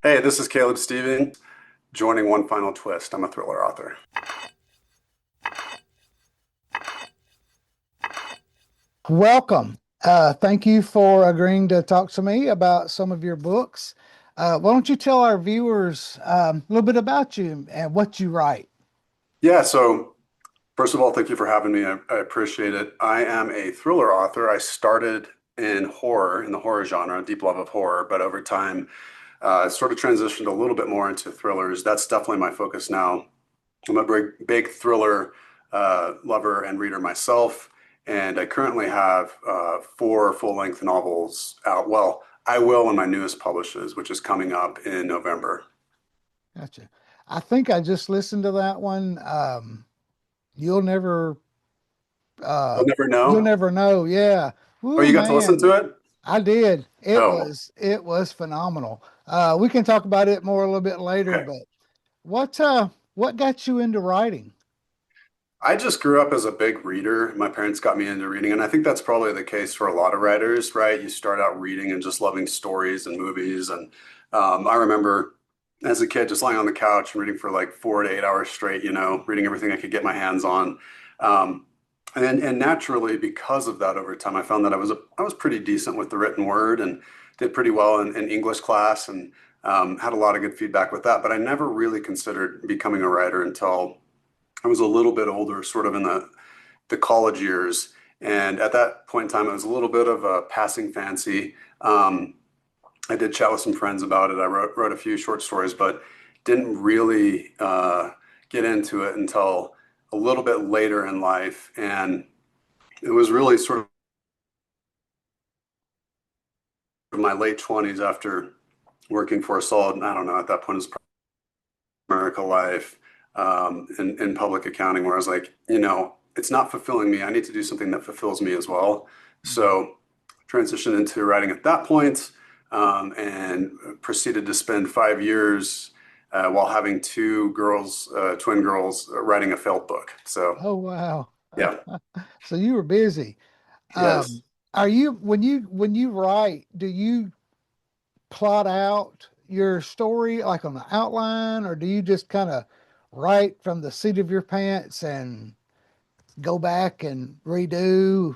Hey, this is Caleb Stevens, joining One Final Twist. I'm a thriller author. Welcome. Thank you for agreeing to talk to me about some of your books. Why don't you tell our viewers a little bit about you and what you write? Yeah, so first of all, thank you for having me. I appreciate it. I am a thriller author. I started in horror, in the horror genre, deep love of horror, but over time, sort of transitioned a little bit more into thrillers. That's definitely my focus now. I'm a big thriller lover and reader myself, and I currently have four full-length novels out. Well, I will when my newest publishes, which is coming up in November. Gotcha. I think I just listened to that one. You'll never, You'll uh, never you'll know. never know. Yeah. Oh, Woo, you got to listen man. to it? I did. Oh, It was phenomenal. We can talk about it more a little bit later, okay. but what, what got you into writing? I just grew up as a big reader. My parents got me into reading, and I think that's probably the case for a lot of writers, right? You start out reading and just loving stories and movies. And I remember as a kid just lying on the couch and reading for like 4 to 8 hours straight, reading everything I could get my hands on. Um, and naturally, because of that, over time, I found that I was pretty decent with the written word and did pretty well in English class and had a lot of good feedback with that. But I never really considered becoming a writer until I was a little bit older, sort of in the college years. And at that point in time, it was a little bit of a passing fancy. I did chat with some friends about it. I wrote a few short stories, but didn't really get into it until a little bit later in life. And it was really sort of my late 20s after working for a solid, I don't know, at that point, it was America Life in public accounting, where I was like, it's not fulfilling me. I need to do something that fulfills me as well. Mhm. So transitioned into writing at that point, and proceeded to spend 5 years while having two girls, twin girls, writing a failed book. So Oh, wow. yeah, So you were busy. yes. Are you when you write, do you plot out your story like on an outline, or do you just kind of write from the seat of your pants and go back and redo?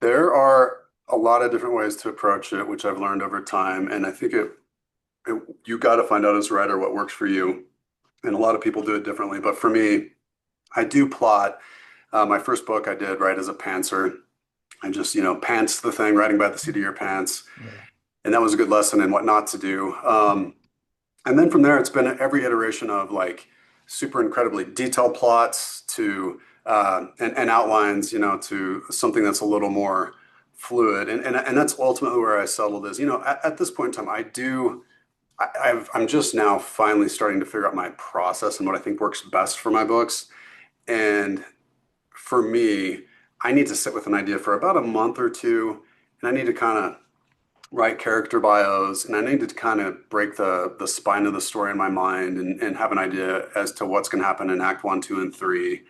There are a lot of different ways to approach it, which I've learned over time. And I think you got to find out as a writer what works for you. And a lot of people do it differently. But for me, I do plot. My first book I did right as a pantser. I just, pants the thing, writing by the seat of your pants. Yeah. And that was a good lesson in what not to do. And then from there, it's been every iteration of like super incredibly detailed plots to and outlines, to something that's a little more fluid. And that's ultimately where I settled is, at this point in time, I'm just now finally starting to figure out my process and what I think works best for my books. And for me, I need to sit with an idea for about a month or two, and I need to kind of write character bios, and I need to kind of break the spine of the story in my mind and have an idea as to what's going to happen in Act One, Two, and Three.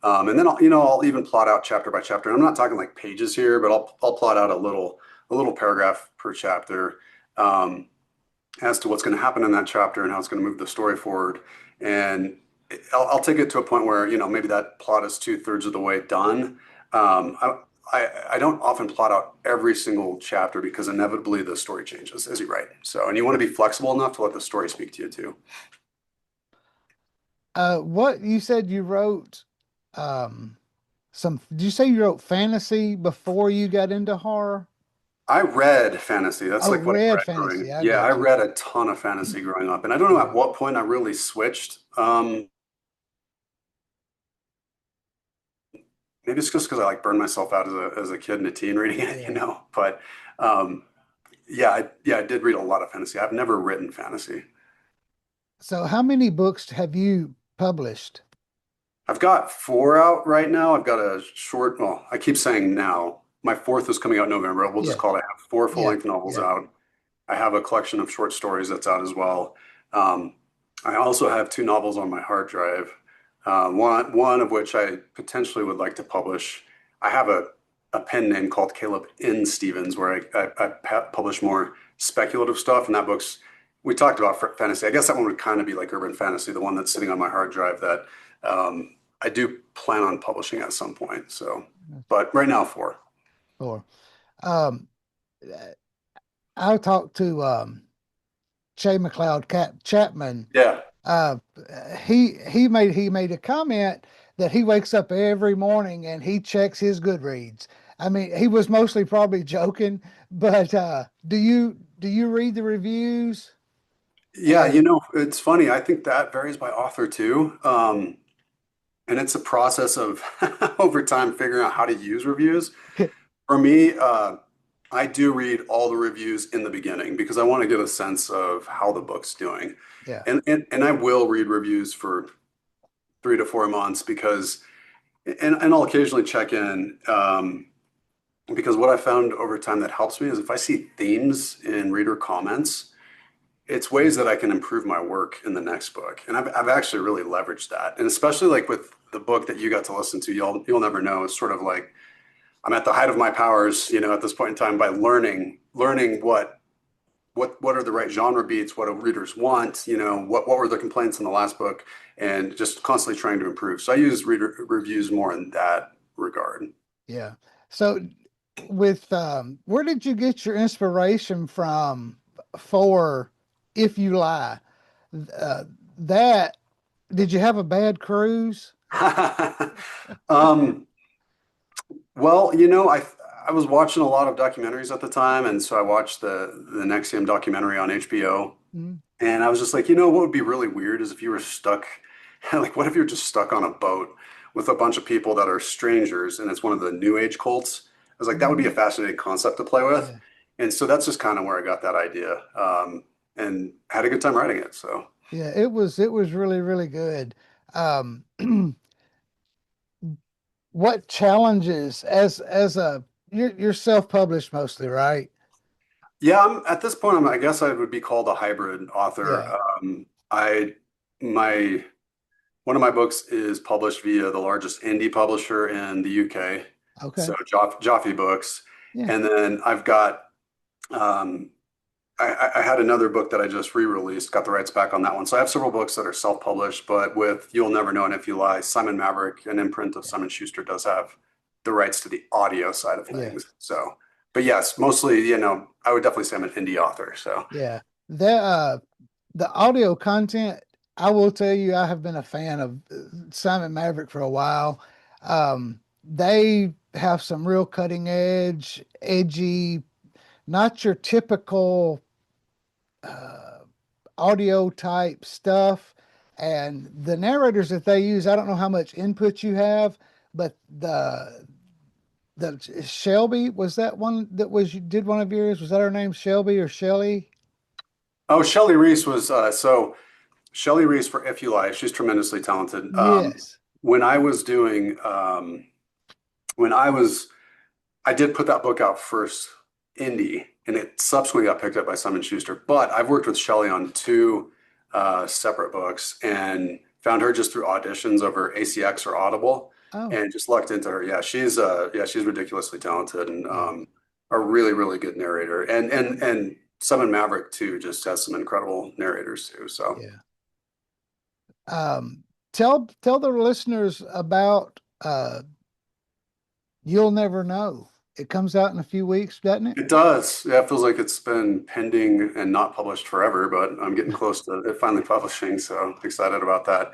And then I'll even plot out chapter by chapter. And I'm not talking like pages here, but I'll plot out a little paragraph per chapter as to what's going to happen in that chapter and how it's going to move the story forward. And I'll take it to a point where, maybe that plot is two-thirds of the way done. Um, I, I don't often plot out every single chapter because inevitably the story changes as you write. So, and you want to be flexible enough to let the story speak to you too. What you said you wrote, um, did you say you wrote fantasy before you got into horror? I read fantasy. That's Oh, like what I read read growing. fantasy. I Yeah, I got you. read a ton of fantasy growing up, and I don't know at Yeah. what point I really switched. Maybe it's just because I like burned myself out as a kid and a teen reading it, Yeah. But um, yeah, I did read a lot of fantasy. I've never written fantasy. So how many books have you published? I've got four out right now. I've got a short, well, I keep saying now. My fourth is coming out in November. We'll just Yeah. call it. I have four Yeah. full-length novels Yeah. out. I have a collection of short stories that's out as well. Um, I also have two novels on my hard drive. One of which I potentially would like to publish. I have a pen name called Caleb N. Stevens, where I publish more speculative stuff, and that book's we talked about fantasy. I guess that one would kind of be like urban fantasy, the one that's sitting on my hard drive that I do plan on publishing at some point. So, but right now, four. Or um, I talked to Shay McLeod Chapman. Yeah. Uh, he made a comment that he wakes up every morning and he checks his Goodreads. I mean, he was mostly probably joking, but do you read the reviews? Yeah, And it's funny. I think that varies by author too. And it's a process of over time figuring out how to use reviews. For me, I do read all the reviews in the beginning because I want to get a sense of how the book's doing. yeah, And I will read reviews for 3 to 4 months because and I'll occasionally check in because what I found over time that helps me is if I see themes in reader comments, it's ways that I can improve my work in the next book. And I've actually really leveraged that. And especially like with the book that you got to listen to, you'll never know. It's sort of like I'm at the height of my powers, at this point in time by learning what are the right genre beats, what do readers want, what were the complaints in the last book, and just constantly trying to improve. So I use reader reviews more in that regard. yeah. So with where did you get your inspiration from for If You Lie? Uh, that did you have a bad cruise? um, well, I was watching a lot of documentaries at the time, and so I watched the Nexium documentary on HBO, Mm, and I was just like, what would be really weird is if you were stuck, like, what if you're just stuck on a boat with a bunch of people that are strangers, and it's one of the New Age cults? I was like, that would be a mm, fascinating concept to play with, yeah, and so that's just kind of where I got that idea, and had a good time writing it. So. yeah. It was really really good. Um, what challenges as a you're self-published mostly, right? Yeah, at this point, I guess I would be called a hybrid author. Yeah. I my one of my books is published via the largest indie publisher in the UK, Okay. so Jaffe Books, Yeah. and then I've got um, I had another book that I just re-released, got the rights back on that one. So I have several books that are self-published, but with You'll Never Know and If You Lie, Simon Maverick, an imprint of Simon Schuster, does have the rights to the audio side of Yeah. things. So, but yes, mostly, I would definitely say I'm an indie author. So, Yeah. The audio content, I will tell you, I have been a fan of Simon Maverick for a while. They have some real cutting edge, edgy, not your typical uh, audio type stuff. And the narrators that they use, I don't know how much input you have, but the Shelby, was that one that was you did one of yours? Was that her name, Shelby or Shelley? oh, Shelley Reese was so Shelley Reese for If You Lie, she's tremendously talented. Yes. When I was doing, when I did put that book out first, indie, and it subsequently got picked up by Simon Schuster. But I've worked with Shelley on two separate books and found her just through auditions over ACX or Audible, Oh, and just lucked into her. Yeah, she's ridiculously talented and yeah. a really really good narrator. And Simon Maverick too just has some incredible narrators too. So. Yeah. Tell the listeners about You'll Never Know. It comes out in a few weeks, doesn't it? It does. Yeah, it feels like it's been pending and not published forever, but I'm getting close to it finally publishing, so I'm excited about that.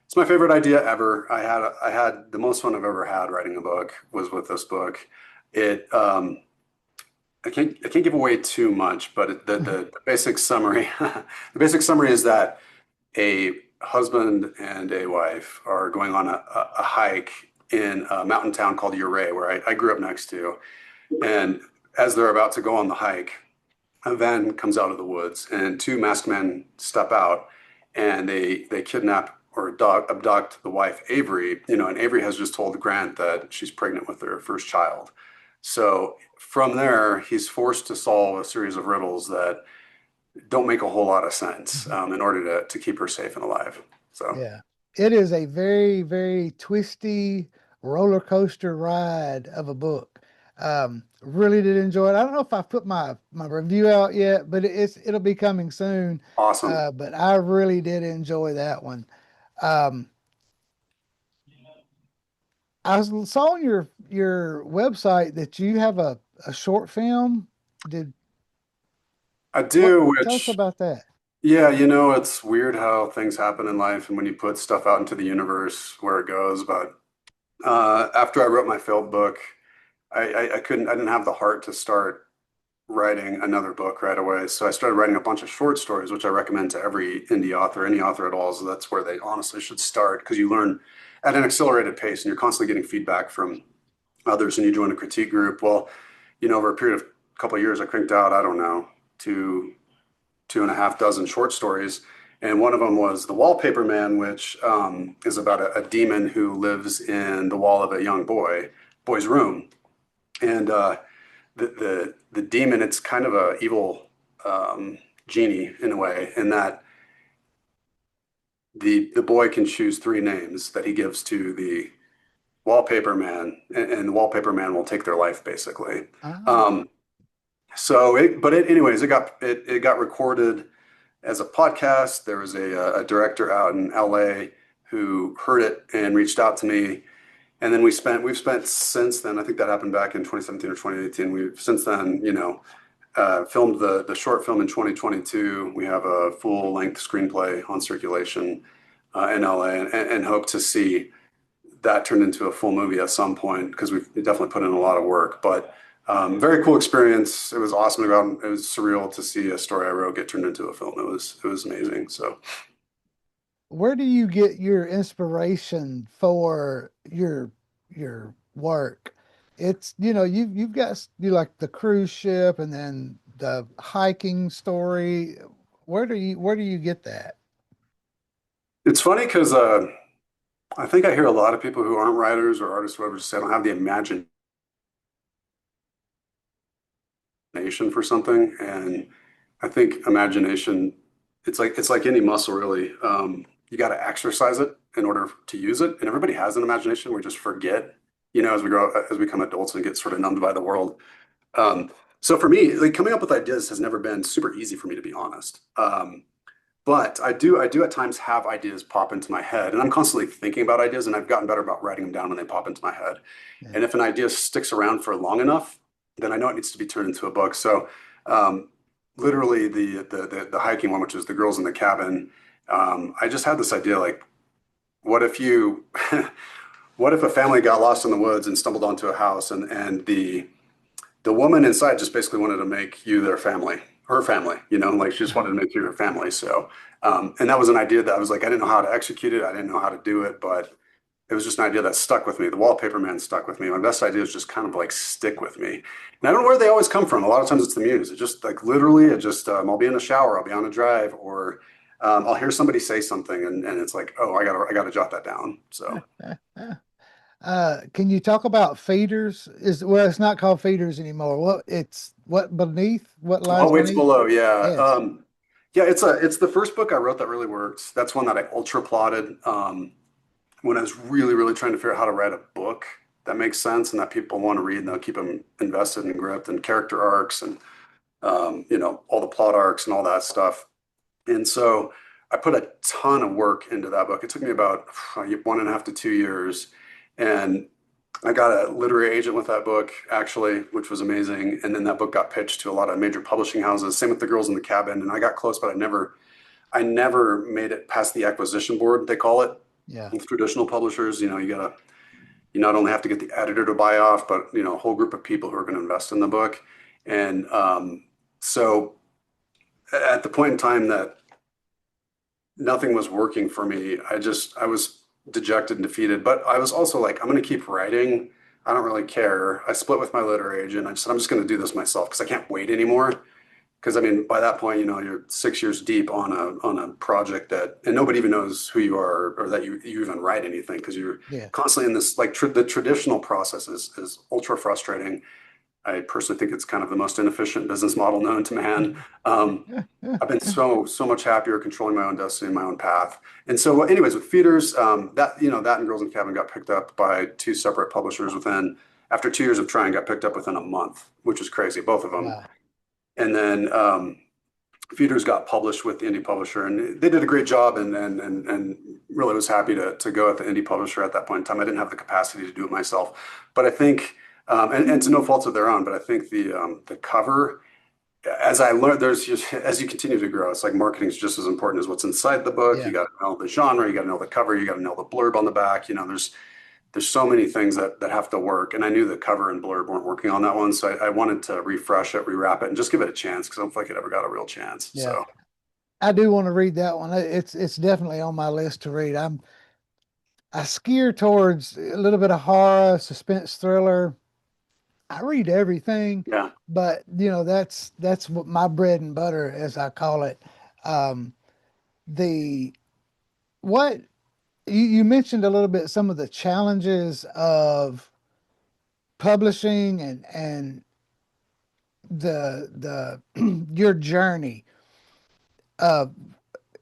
It's my favorite idea ever. I had the most fun I've ever had writing a book was with this book. It I can't give away too much, but the basic summary the basic summary is that a husband and a wife are going on a hike in a mountain town called Ouray, where I grew up next to. And as they're about to go on the hike, a van comes out of the woods, and two masked men step out, and they kidnap or abduct the wife Avery. And Avery has just told Grant that she's pregnant with their first child. So from there, he's forced to solve a series of riddles that don't make a whole lot of sense in order to keep her safe and alive. So Yeah. It is a very twisty roller coaster ride of a book. really did enjoy it. I don't know if I put my review out yet, but it'll be coming soon. Awesome. But I really did enjoy that one. Um, saw on your website that you have a short film. Did I what? do, Tell us which, about that. yeah, it's weird how things happen in life and when you put stuff out into the universe where it goes. But after I wrote my failed book, I didn't have the heart to start writing another book right away. So I started writing a bunch of short stories, which I recommend to every indie author, any author at all. So that's where they honestly should start because you learn at an accelerated pace and you're constantly getting feedback from others and you join a critique group. Well, over a period of a couple of years, I cranked out, I don't know, two and a half dozen short stories. And one of them was The Wallpaper Man, which is about a demon who lives in the wall of a young boy's room. And the demon, it's kind of a evil genie in a way, in that the boy can choose three names that he gives to the wallpaper man, and the wallpaper man will take their life basically. Ah, Um, anyways, it got recorded as a podcast. There was a director out in LA who heard it and reached out to me. And then we've spent since then, I think that happened back in 2017 or 2018. We've since then, filmed the short film in 2022. We have a full length screenplay on circulation in LA and hope to see that turned into a full movie at some point because we've definitely put in a lot of work. But very cool experience. It was awesome to go out. It was surreal to see a story I wrote get turned into a film. It was amazing. So where do you get your inspiration for your work? It's you've got you like the cruise ship and then the hiking story. Where do you get that? it's funny because I think I hear a lot of people who aren't writers or artists, or whatever, just say I don't have the imagination for something. And I think imagination, it's like any muscle really. You got to exercise it in order to use it. And everybody has an imagination. We just forget, as we grow, as we become adults and get sort of numbed by the world. Um, so for me, like coming up with ideas has never been super easy for me, to be honest. But I do at times have ideas pop into my head, and I'm constantly thinking about ideas, and I've gotten better about writing them down when they pop into my head. Yeah. And if an idea sticks around for long enough, then I know it needs to be turned into a book. So, um, literally, the hiking one, which is the girls in the cabin, I just had this idea, like, what if you, what if a family got lost in the woods and stumbled onto a house, and the woman inside just basically wanted to make you their family, her family, like she just wanted to make you her family. So, and that was an idea that I was like, I didn't know how to execute it. I didn't know how to do it, but it was just an idea that stuck with me. The wallpaper man stuck with me. My best ideas just kind of like stick with me. And I don't know where they always come from. A lot of times it's the muse. It just like literally, I'll be in the shower, I'll be on a drive, or I'll hear somebody say something and it's like, oh, I gotta jot that down. So. Can you talk about feeders? Well, it's not called feeders anymore. What beneath? What What lies waits beneath? below? Yeah. Yes. Yeah, it's the first book I wrote that really worked. That's one that I ultra plotted when I was really, really trying to figure out how to write a book that makes sense and that people want to read and they'll keep them invested and gripped and character arcs and all the plot arcs and all that stuff. And so I put a ton of work into that book. It took me about 1.5 to 2 years. And I got a literary agent with that book, actually, which was amazing. And then that book got pitched to a lot of major publishing houses. Same with The Girls in the Cabin. And I got close, but I never made it past the acquisition board, they call it. Yeah. With traditional publishers, you not only have to get the editor to buy off, but a whole group of people who are going to invest in the book. And so at the point in time that nothing was working for me. I was dejected and defeated, but I was also like, I'm going to keep writing. I don't really care. I split with my literary agent. I just said, I'm just going to do this myself because I can't wait anymore. Because I mean, by that point, you're 6 years deep on a project and nobody even knows who you are or that you even write anything because you're Yeah. constantly in this like the traditional process is ultra frustrating. I personally think it's kind of the most inefficient business model known to man. I've been so much happier controlling my own destiny and my own path. And so, anyways, with Feeders, that and Girls in the Cabin got picked up by two separate publishers within. after 2 years of trying, got picked up within a month, which was crazy, both of them. Wow. And then Feeders got published with the indie publisher, and they did a great job, and really was happy to go at the indie publisher at that point in time. I didn't have the capacity to do it myself, but I think, and to no fault of their own, but I think the cover, as I learned, there's just, as you continue to grow, it's like marketing is just as important as what's inside the book. You Yeah. got to know the genre, you got to know the cover, you got to know the blurb on the back. There's so many things that have to work. And I knew the cover and blurb weren't working on that one. So I wanted to refresh it, rewrap it, and just give it a chance because I don't feel like it ever got a real chance. Yeah. So I do want to read that one. It's definitely on my list to read. I steer towards a little bit of horror, suspense, thriller. I read everything, yeah. but that's what my bread and butter, as I call it. Um, the what you mentioned a little bit some of the challenges of publishing and the your journey. Uh,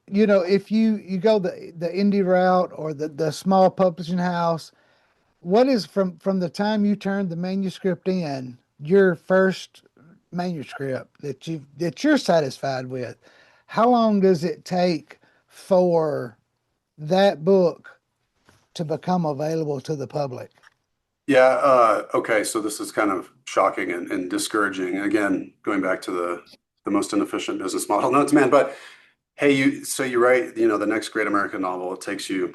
if you go the indie route or the small publishing house, what is from the time you turned the manuscript in, your first manuscript that you're satisfied with, how long does it take for that book to become available to the public? Yeah. Okay. So this is kind of shocking and discouraging. Again, going back to the most inefficient business model known to man. But hey, you write, the next great American novel, it takes you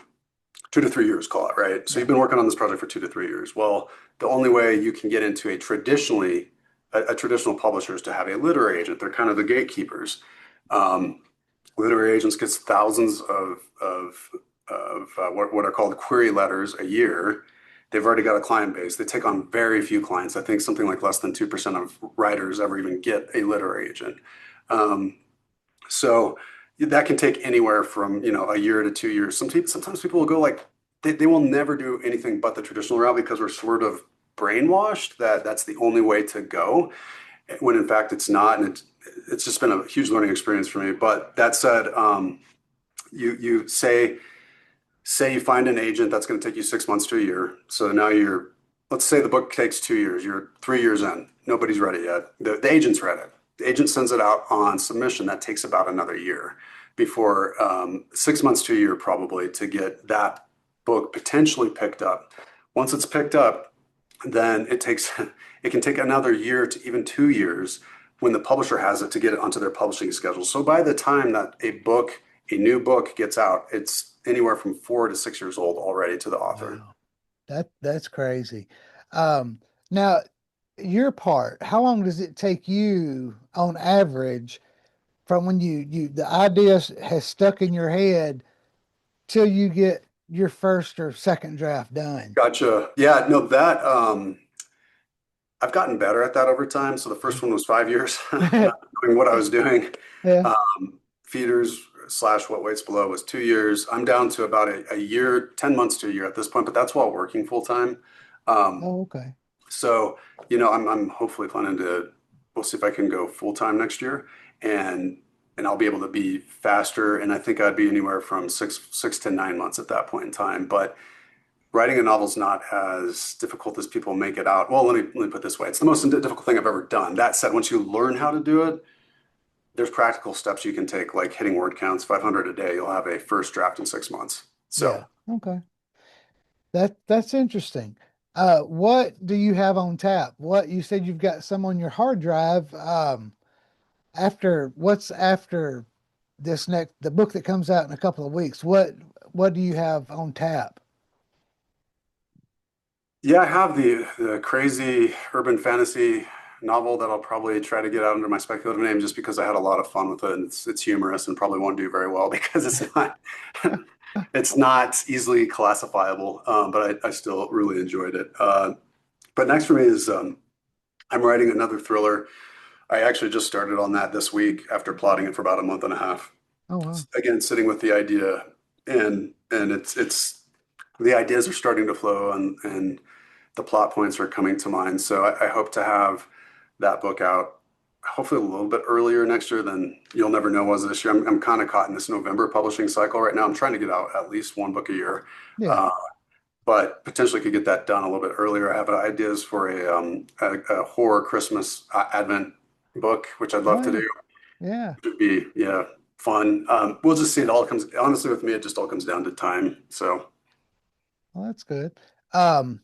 2 to 3 years, call it, right? So Yeah. you've been working on this project for 2 to 3 years. Well, the only way you can get into a traditional publisher is to have a literary agent. They're kind of the gatekeepers. Um, Literary agents gets thousands of what are called query letters a year. They've already got a client base. They take on very few clients. I think something like less than 2% of writers ever even get a literary agent. Um, so that can take anywhere from, a year to 2 years. Sometimes people will go like they will never do anything but the traditional route because we're sort of brainwashed that that's the only way to go, when in fact it's not. And it's just been a huge learning experience for me. But that said, you say you find an agent that's going to take you 6 months to a year. So now let's say the book takes 2 years. You're 3 years in. Nobody's ready yet. The agent's read it. The agent sends it out on submission. That takes about another year before 6 months to a year probably to get that book potentially picked up. Once it's picked up, then it can take another year to even 2 years when the publisher has it to get it onto their publishing schedule. So by the time that a new book gets out, it's anywhere from 4 to 6 years old already to the author. Wow. That's crazy. Um, Now, your part, how long does it take you on average from when the idea has stuck in your head till you get your first or second draft done? Gotcha. Yeah, no, that I've gotten better at that over time. So the first one was 5 years, not knowing what I was doing. Yeah. Feeders slash What Waits Below was 2 years. I'm down to about a year, 10 months to a year at this point, but that's while working full time. Um, Oh, okay. so, I'm hopefully planning we'll see if I can go full time next year, and I'll be able to be faster. And I think I'd be anywhere from six to 9 months at that point in time. But writing a novel is not as difficult as people make it out. Well, let me put it this way. It's the most difficult thing I've ever done. That said, once you learn how to do it, there's practical steps you can take, like hitting word counts, 500 a day. You'll have a first draft in 6 months. So Yeah. Okay. That's interesting. What do you have on tap? What you said you've got some on your hard drive. What's after the book that comes out in a couple of weeks? What do you have on tap? yeah, I have the crazy urban fantasy novel that I'll probably try to get out under my speculative name just because I had a lot of fun with it, and it's humorous and probably won't do very well because it's not easily classifiable. But I still really enjoyed it. But next for me is I'm writing another thriller. I actually just started on that this week after plotting it for about a month and a half. Oh wow. Again, sitting with the idea, and it's the ideas are starting to flow, and the plot points are coming to mind. So I hope to have that book out hopefully a little bit earlier next year than You'll Never Know was this year. I'm kind of caught in this November publishing cycle right now. I'm trying to get out at least one book a year. Yeah. Uh, but potentially could get that done a little bit earlier. I have ideas for a horror Christmas Advent book, which I'd love Oh to yeah, do. yeah. It would be, yeah, fun. We'll just see. It all comes, honestly, with me, it just all comes down to time. So, Well, that's good. Um,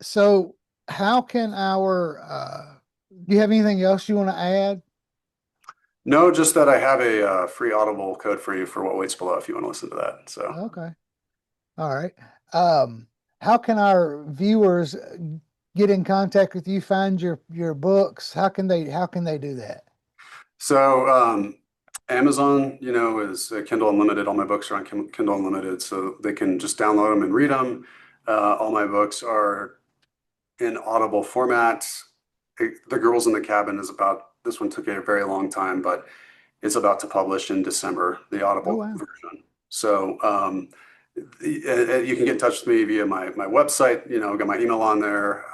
so how can our do you have anything else you want to add? no, just that I have a free Audible code for you for What Waits Below if you want to listen to that. So, Okay. All right. Um, how can our viewers get in contact with you, find your books? How can they do that? so, Amazon, is Kindle Unlimited. All my books are on Kindle Unlimited, so they can just download them and read them. All my books are in Audible formats. The Girls in the Cabin is about, this one took a very long time, but it's about to publish in December, the Oh Audible wow. version. So you can get in touch with me via my website. I've got my email on there.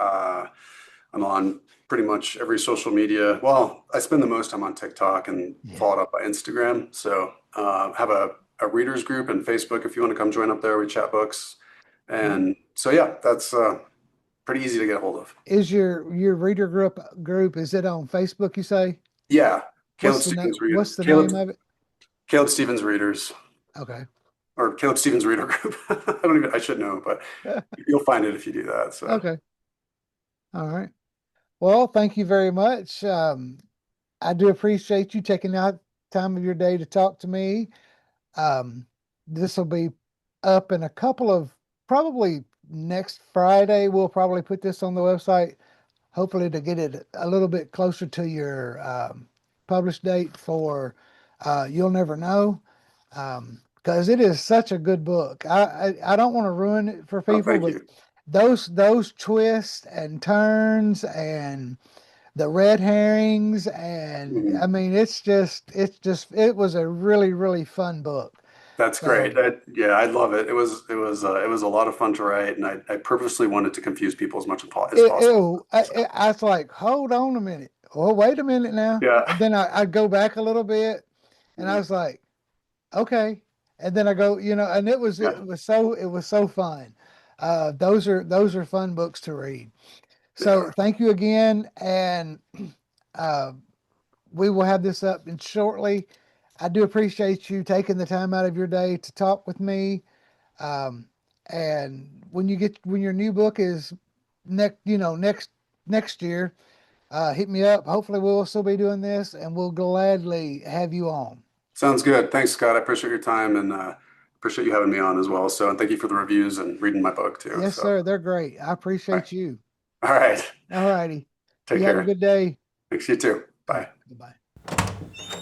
I'm on pretty much every social media. Well, I spend the most time on TikTok and Yeah. followed up by Instagram. So have a readers group and Facebook if you want to come join up there. We chat books. Yeah. And so, yeah, that's pretty easy to get a hold of. Is your reader group is it on Facebook, you say? Yeah, Caleb What's the name Stevens Reader, what's the name of it? Caleb Stevens Readers, Okay. or Caleb Stevens Reader Group. I should know, but you'll find it if you do that. So, Okay. All right. Well, thank you very much. I do appreciate you taking out time of your day to talk to me. Um, this will be up in a couple of probably next Friday. We'll probably put this on the website, hopefully to get it a little bit closer to your published date for You'll Never Know. Because it is such a good book. I don't want to ruin it for oh, people, thank but you. those twists and turns and the red herrings, and I Mhm. mean it was a really really fun book. That's great. So Yeah, I love it. It was a lot of fun to write, and I purposely wanted to confuse people as much as possible. I was like, hold on a minute, well wait a minute now, Yeah. and then I go back a little bit, and I Mhm. was like, okay, and then I go, and it was Yeah. so fun. Those are fun books to read. They So are. thank you again, and uh, we will have this up and shortly. I do appreciate you taking the time out of your day to talk with me. Um, and when your new book is next year, hit me up. Hopefully we'll still be doing this and we'll gladly have you on. Sounds good. Thanks, Scott. I appreciate your time and appreciate you having me on as well. So, and thank you for the reviews and reading my book too. Yes, So, sir. They're great. I all right. appreciate you. All right. All righty. Take You have a care. good day. Thanks. You too. All right. Bye. Goodbye.